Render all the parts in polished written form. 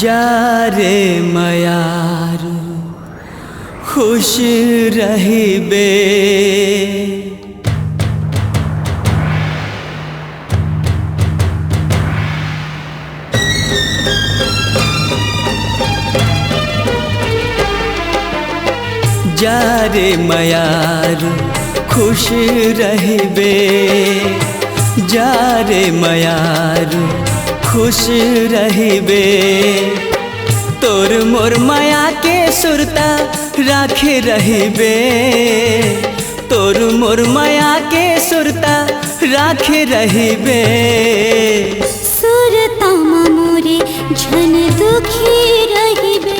जा रे मयारू खुश रहिबे। जा रे मयारू खुश रहिबे। जा रे मयारू खुश रहिबे। तोर मोर माया के सुरता राखे रहिबे। तोर मोर माया के सुरता राखे रहिबे। सुरता मोरे झन दुखी रहिबे।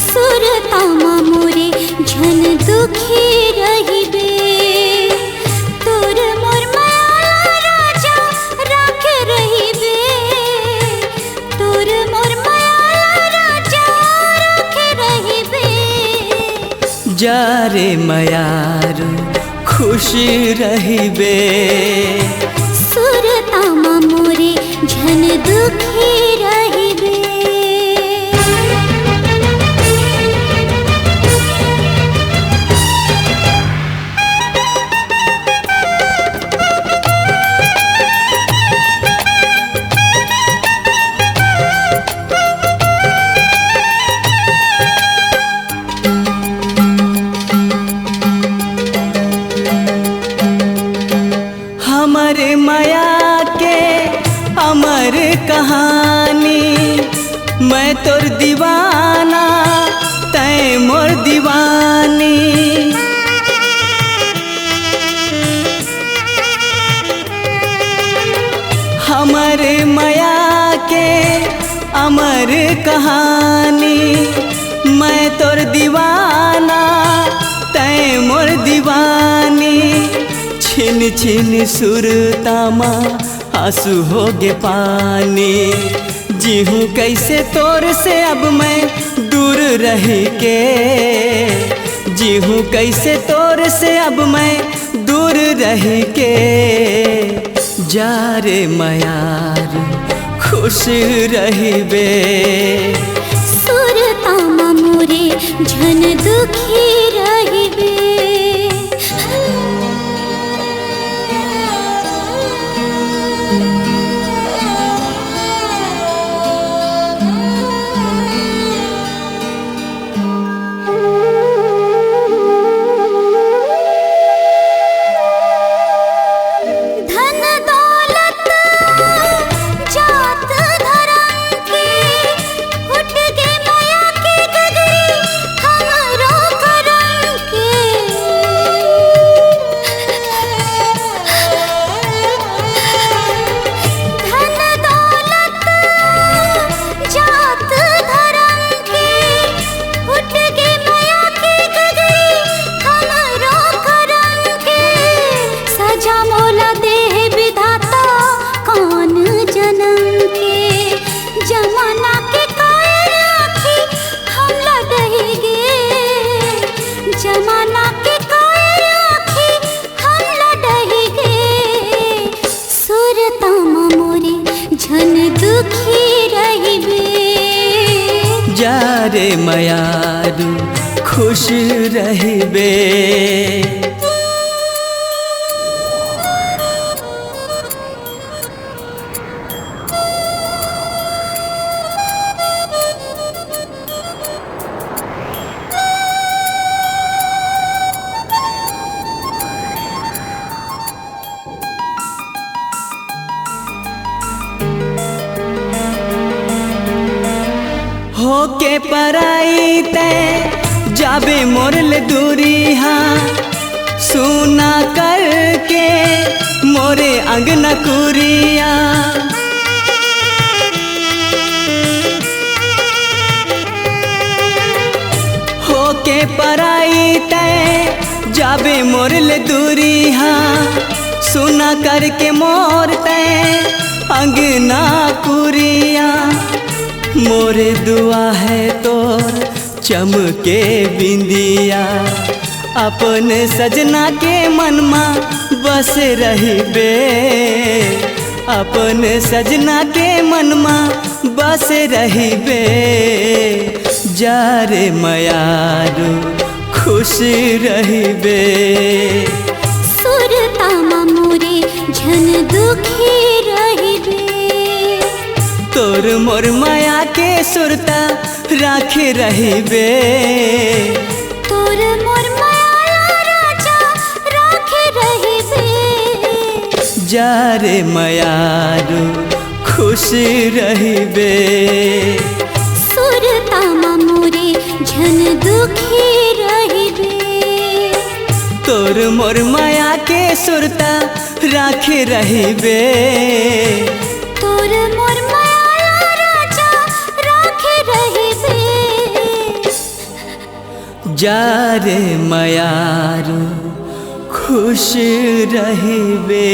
सुरता मोरे झन दुखी रहिबे। तोर मोर माया राजा राखे रहिबे। तोर मोर माया राजा राखे रहिबे। जा रे मयारू खुश रहिबे। सुरता मोरे झन दुखी रहिबे। हमरे माया के अमर कहानी। मैं तोर दीवाना तै मोर दीवानी। हमरे माया के अमर कहानी। मैं तोर दीवाना तै मोर दीवानी। छिन छिन सुरतामा आंसू हो गे पानी। जीहूँ कैसे तोर से अब मैं दूर रह के। जीहूँ कैसे तोर से अब मैं दूर रह के। जा रे मयारू खुश रहिबे। सुरता मोरे झन दुखी रहिबे। धन दौलत जात धर्म के उठ के माया के गगरी हमरो करम के। धन दौलत जात धर्म के उठ के माया के गगरी हमरो करम के। सजा मोला देह विधाता कौन जन्म के। जमाना के कायर आखी हम लड़ही गे। जमाना के कायर आखी हम लड़ही गे। सुरता मोरे झन दुखी रहिबे। जा रे मयारू खुश रहिबे। होके पराई ते जाबे मोरल दूरी। हाँ सुना करके मोरे अंगना कुरिया। होके पराई ते जाबे मोरल दूरी। हाँ सुना करके मोर ते अंगना कुरिया। मोरे दुआ है तोर चमके बिंदिया। अपन सजना के मनमा बस रहिबे। अपन सजना के मनमा बस रहिबे जा रे मयारू खुश रहिबे सुरतामा मोरे झन दुखी रहिबे तोर मोर माया के सुरता राखे रहिबे तोर मोर माया राजा राखे रहिबे जा रे मयारू खुश रहिबे सुरतामा मोरे झन दुखी रहिबे तोर मोर माया के सुरता राखे रहिबे तोर मोर माया राजा राखे रहिबे जा रे मयारू खुश रहिबे।